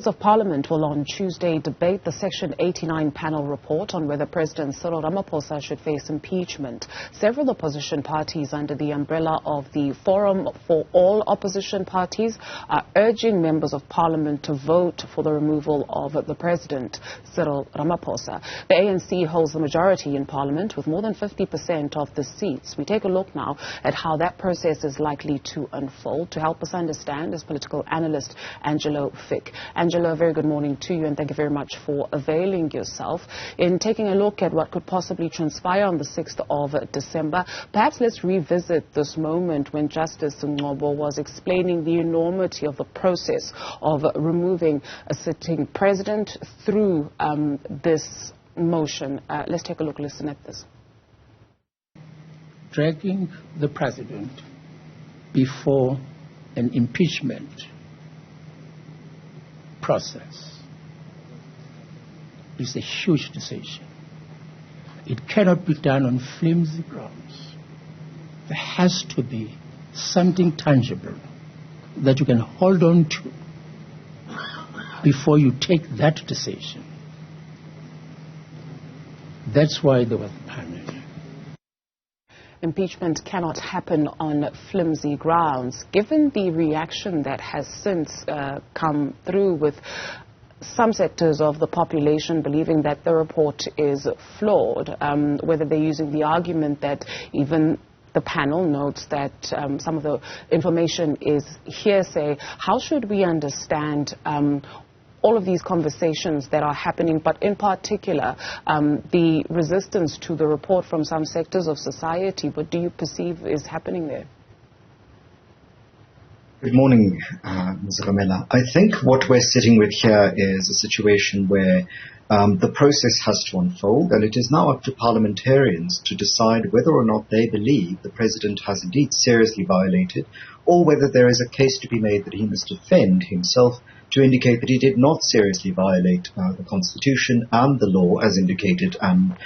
Of Parliament will on Tuesday debate the Section 89 panel report on whether President Cyril Ramaphosa should face impeachment. Several opposition parties under the umbrella of the Forum for All Opposition Parties are urging members of Parliament to vote for the removal of the President, Cyril Ramaphosa. The ANC holds the majority in Parliament with more than 50% of the seats. We take a look now at how that process is likely to unfold. To help us understand is political analyst Angelo Fick. Angelo, a very good morning to you, and thank you very much for availing yourself. In taking a look at what could possibly transpire on the 6th of December, perhaps let's revisit this moment when Justice Ngcobo was explaining the enormity of the process of removing a sitting president through this motion. Let's take a look, listen at this. Dragging the president before an impeachment process is a huge decision. It cannot be done on flimsy grounds. There has to be something tangible that you can hold on to before you take that decision. That's why there was a panel. Impeachment cannot happen on flimsy grounds. Given the reaction that has since come through with some sectors of the population believing that the report is flawed, whether they're using the argument that even the panel notes that some of the information is hearsay, how should we understand all of these conversations that are happening, but in particular, the resistance to the report from some sectors of society? What do you perceive is happening there? Good morning, Ms. Ramela. I think what we're sitting with here is a situation where the process has to unfold, and it is now up to parliamentarians to decide whether or not they believe the president has indeed seriously violated, or whether there is a case to be made that he must defend himself to indicate that he did not seriously violate the Constitution and the law as indicated and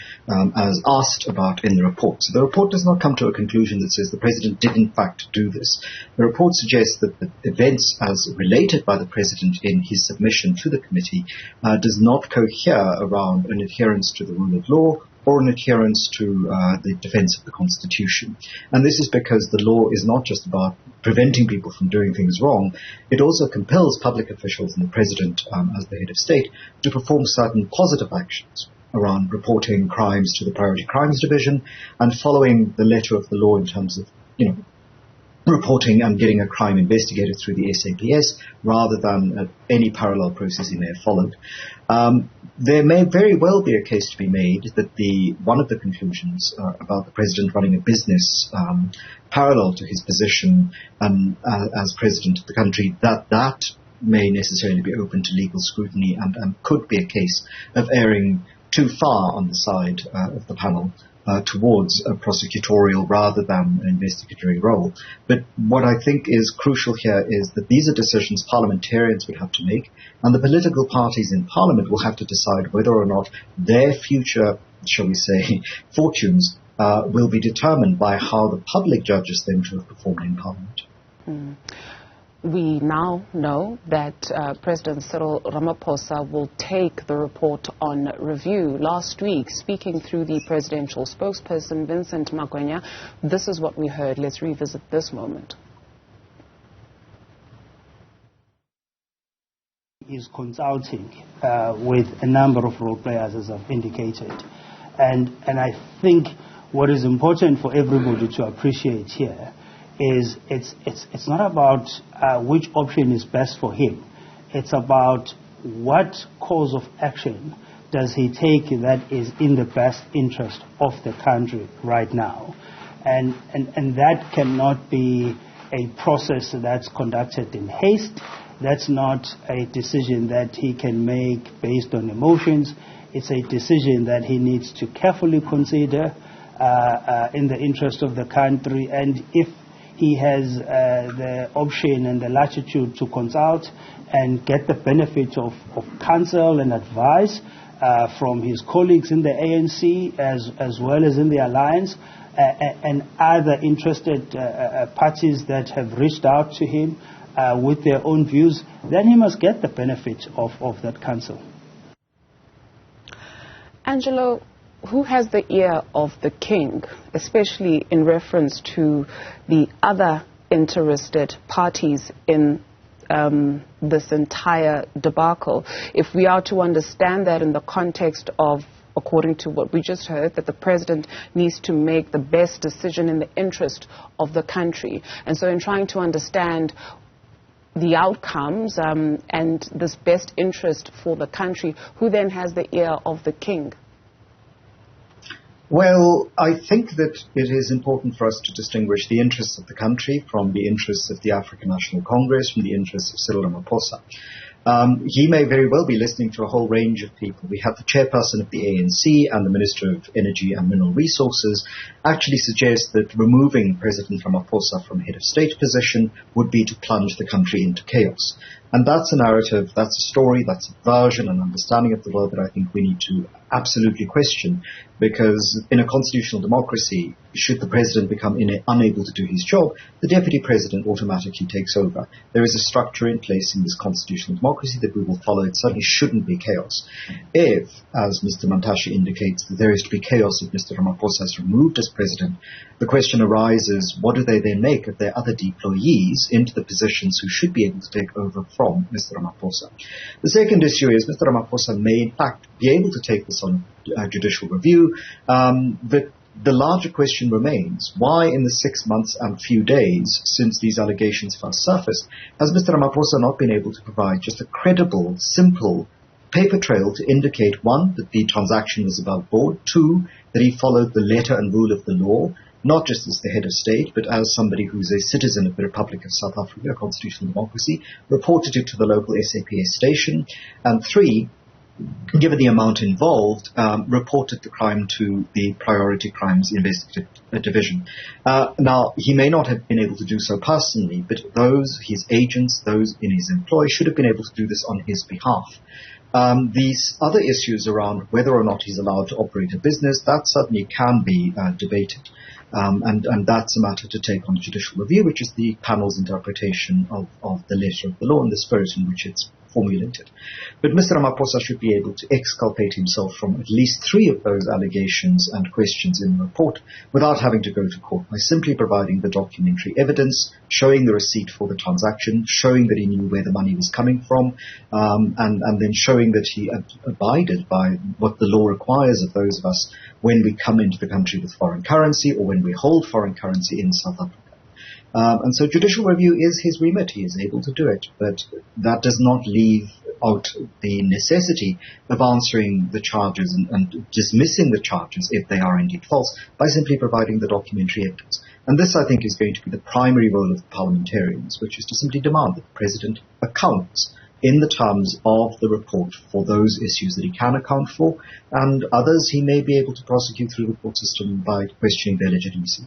as asked about in the report. So the report does not come to a conclusion that says the President did in fact do this. The report suggests that the events as related by the President in his submission to the committee does not cohere around an adherence to the rule of law or an adherence to the defense of the Constitution. And this is because the law is not just about preventing people from doing things wrong, it also compels public officials and the President as the head of state to perform certain positive actions around reporting crimes to the Priority Crimes Division and following the letter of the law in terms of, reporting and getting a crime investigated through the SAPS rather than any parallel processing may have followed. There may very well be a case to be made that one of the conclusions about the President running a business parallel to his position as President of the country, that may necessarily be open to legal scrutiny and could be a case of erring too far on the side of the panel towards a prosecutorial rather than an investigatory role. But what I think is crucial here is that these are decisions parliamentarians will have to make, and the political parties in Parliament will have to decide whether or not their future, shall we say, fortunes will be determined by how the public judges them to have performed in Parliament. We now know that President Cyril Ramaphosa will take the report on review. Last week, speaking through the presidential spokesperson, Vincent Magwenya, this is what we heard. Let's revisit this moment. He is consulting with a number of role players, as I've indicated. And I think what is important for everybody to appreciate here is it's not about which option is best for him. It's about what course of action does he take that is in the best interest of the country right now. And that cannot be a process that's conducted in haste. That's not a decision that he can make based on emotions. It's a decision that he needs to carefully consider in the interest of the country. And if he has the option and the latitude to consult and get the benefit of counsel and advice from his colleagues in the ANC as well as in the alliance and other interested parties that have reached out to him. with their own views, then he must get the benefit of that counsel. Angelo, who has the ear of the king, especially in reference to the other interested parties in this entire debacle? If we are to understand that in the context of, according to what we just heard, that the president needs to make the best decision in the interest of the country. And so in trying to understand the outcomes and this best interest for the country, who then has the ear of the king? Well, I think that it is important for us to distinguish the interests of the country from the interests of the African National Congress, from the interests of Cyril Ramaphosa. He may very well be listening to a whole range of people. We have the chairperson of the ANC and the Minister of Energy and Mineral Resources actually suggest that removing President Ramaphosa from head of state position would be to plunge the country into chaos. And that's a narrative, that's a story, that's a version and understanding of the world that I think we need to absolutely question, because in a constitutional democracy, should the president become unable to do his job, the deputy president automatically takes over. There is a structure in place in this constitutional democracy that we will follow. It certainly shouldn't be chaos. If, as Mr. Mantashe indicates, that there is to be chaos if Mr. Ramaphosa is removed as president, the question arises, what do they then make of their other deployees into the positions who should be able to take over from Mr. Ramaphosa? The second issue is Mr. Ramaphosa may in fact be able to take this on judicial review, but the larger question remains, why in the 6 months and few days since these allegations first surfaced has Mr. Ramaphosa not been able to provide just a credible, simple paper trail to indicate, one, that the transaction was above board, two, that he followed the letter and rule of the law, not just as the head of state, but as somebody who's a citizen of the Republic of South Africa, a constitutional democracy, reported it to the local SAPS station, and three, given the amount involved, reported the crime to the Priority Crimes Investigative Division. Now, he may not have been able to do so personally, but those, his agents, those in his employ, should have been able to do this on his behalf. These other issues around whether or not he's allowed to operate a business, that certainly can be debated. And that's a matter to take on judicial review, which is the panel's interpretation of the letter of the law and the spirit in which it's formulated. But Mr. Ramaphosa should be able to exculpate himself from at least three of those allegations and questions in the report without having to go to court, by simply providing the documentary evidence, showing the receipt for the transaction, showing that he knew where the money was coming from, and then showing that he abided by what the law requires of those of us when we come into the country with foreign currency or when we hold foreign currency in South Africa. And so judicial review is his remit. He is able to do it, but that does not leave out the necessity of answering the charges and dismissing the charges if they are indeed false by simply providing the documentary evidence. And this, I think, is going to be the primary role of the parliamentarians, which is to simply demand that the president accounts in the terms of the report for those issues that he can account for, and others he may be able to prosecute through the court system by questioning their legitimacy.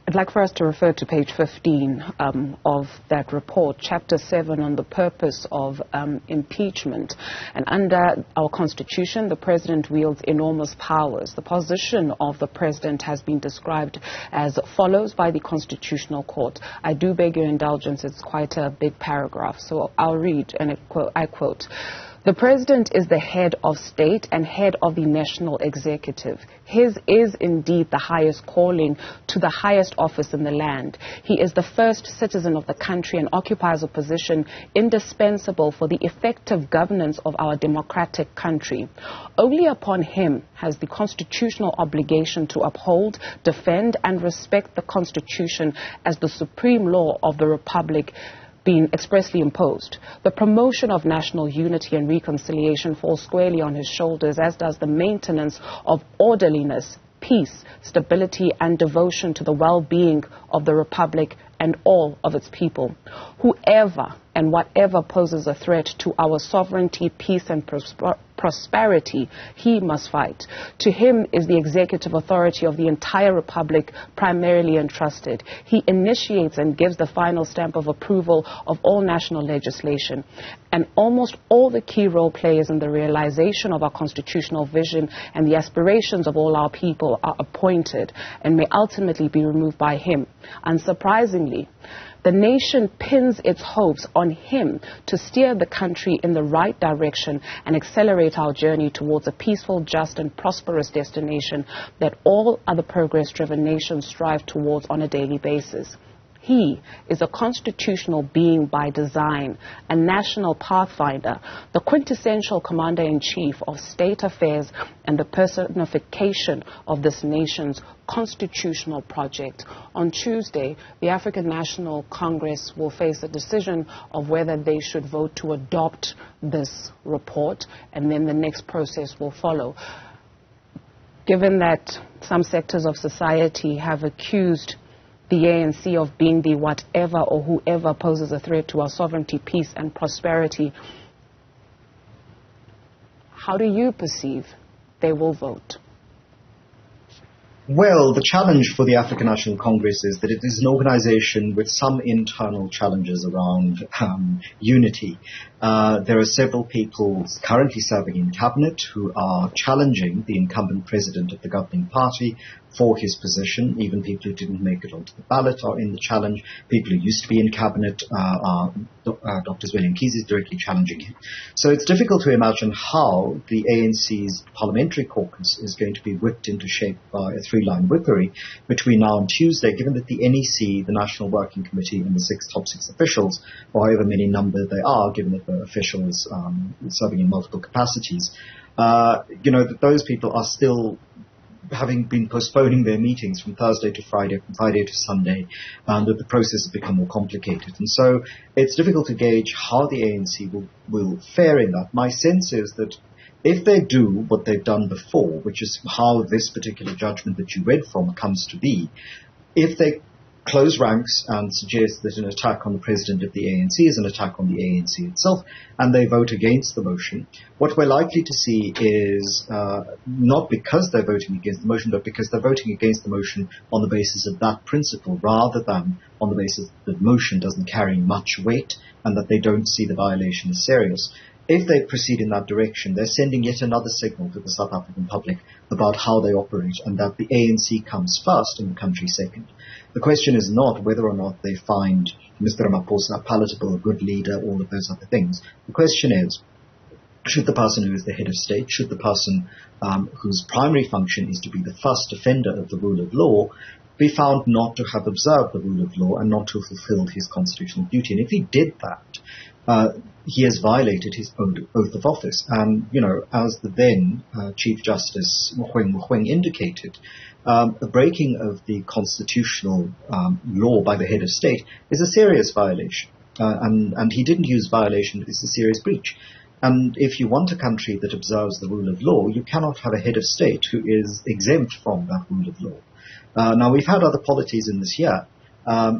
I'd like for us to refer to page 15 of that report, Chapter 7, on the purpose of impeachment. And under our Constitution, the President wields enormous powers. The position of the President has been described as follows by the Constitutional Court. I do beg your indulgence, it's quite a big paragraph, so I'll read, and I quote, "The President is the head of state and head of the national executive. His is indeed the highest calling to the highest office in the land. He is the first citizen of the country and occupies a position indispensable for the effective governance of our democratic country. Only upon him has the constitutional obligation to uphold, defend, and respect the Constitution as the supreme law of the Republic being expressly imposed. The promotion of national unity and reconciliation falls squarely on his shoulders, as does the maintenance of orderliness, peace, stability, and devotion to the well-being of the Republic and all of its people. Whoever and whatever poses a threat to our sovereignty, peace, and prosperity, he must fight. To him is the executive authority of the entire Republic primarily entrusted. He initiates and gives the final stamp of approval of all national legislation. And almost all the key role players in the realization of our constitutional vision and the aspirations of all our people are appointed and may ultimately be removed by him. Unsurprisingly, The nation pins its hopes on him to steer the country in the right direction and accelerate our journey towards a peaceful, just and prosperous destination that all other progress-driven nations strive towards on a daily basis. He is a constitutional being by design, a national pathfinder, the quintessential commander-in-chief of state affairs and the personification of this nation's constitutional project. On Tuesday, the African National Congress will face a decision of whether they should vote to adopt this report, and then the next process will follow. Given that some sectors of society have accused the ANC of being the whatever or whoever poses a threat to our sovereignty, peace and prosperity, how do you perceive they will vote? Well, the challenge for the African National Congress is that it is an organization with some internal challenges around unity. There are several people currently serving in cabinet who are challenging the incumbent president of the governing party for his position. Even people who didn't make it onto the ballot are in the challenge. People who used to be in cabinet Dr. Zweli Mkhize is directly challenging him. So it's difficult to imagine how the ANC's parliamentary caucus is going to be whipped into shape by a three-line whippery between now and Tuesday, given that the NEC, the National Working Committee, and the top six officials, or however many number they are, given that the officials serving in multiple capacities, that those people are still having been postponing their meetings from Thursday to Friday, from Friday to Sunday, that the process has become more complicated. And so it's difficult to gauge how the ANC will fare in that. My sense is that if they do what they've done before, which is how this particular judgment that you read from comes to be, if they close ranks and suggest that an attack on the president of the ANC is an attack on the ANC itself, and they vote against the motion, what we're likely to see is not because they're voting against the motion, but because they're voting against the motion on the basis of that principle, rather than on the basis that the motion doesn't carry much weight and that they don't see the violation as serious. If they proceed in that direction, they're sending yet another signal to the South African public about how they operate, and that the ANC comes first and the country second. The question is not whether or not they find Mr. Ramaphosa palatable, a good leader, all of those other things. The question is, should the person who is the head of state, should the person whose primary function is to be the first defender of the rule of law, be found not to have observed the rule of law and not to have fulfilled his constitutional duty? And if he did that, he has violated his oath of office. And, as the then Chief Justice Mogoeng indicated, a breaking of the constitutional law by the head of state is a serious violation. And he didn't use violation, it's a serious breach. And if you want a country that observes the rule of law, you cannot have a head of state who is exempt from that rule of law. Now, we've had other polities in this year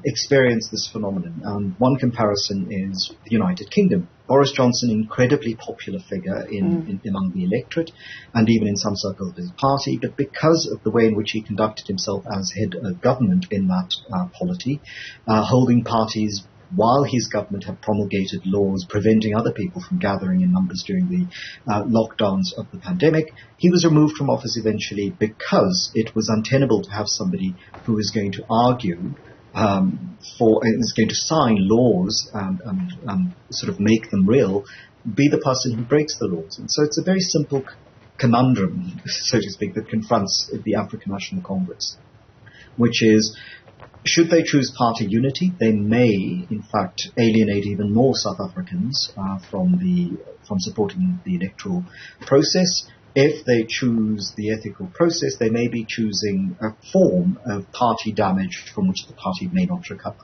experience this phenomenon. One comparison is the United Kingdom. Boris Johnson, incredibly popular figure among the electorate and even in some circles of his party, but because of the way in which he conducted himself as head of government in that polity, holding parties while his government had promulgated laws preventing other people from gathering in numbers during the lockdowns of the pandemic, he was removed from office eventually because it was untenable to have somebody who was going to argue is going to sign laws and sort of make them real, be the person who breaks the laws. And so it's a very simple conundrum, so to speak, that confronts the African National Congress, which is, should they choose party unity, they may, in fact, alienate even more South Africans from supporting the electoral process. If they choose the ethical process, they may be choosing a form of party damage from which the party may not recover.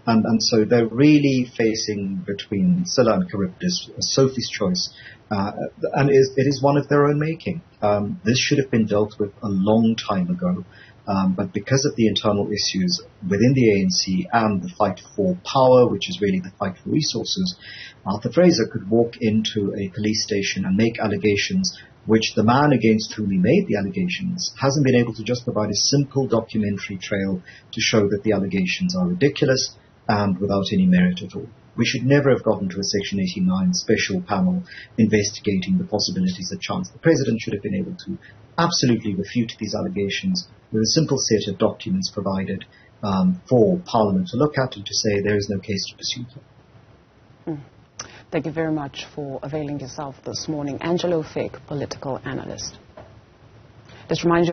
And so they're really facing between Scylla and Charybdis, Sophie's choice, and it is one of their own making. This should have been dealt with a long time ago. But because of the internal issues within the ANC and the fight for power, which is really the fight for resources, Arthur Fraser could walk into a police station and make allegations which the man against whom he made the allegations hasn't been able to just provide a simple documentary trail to show that the allegations are ridiculous and without any merit at all. We should never have gotten to a Section 89 special panel investigating the possibilities of chance. The President should have been able to absolutely refute these allegations with a simple set of documents provided for Parliament to look at and to say there is no case to pursue here. Thank you very much for availing yourself this morning. Angelo Fick, political analyst. This reminds you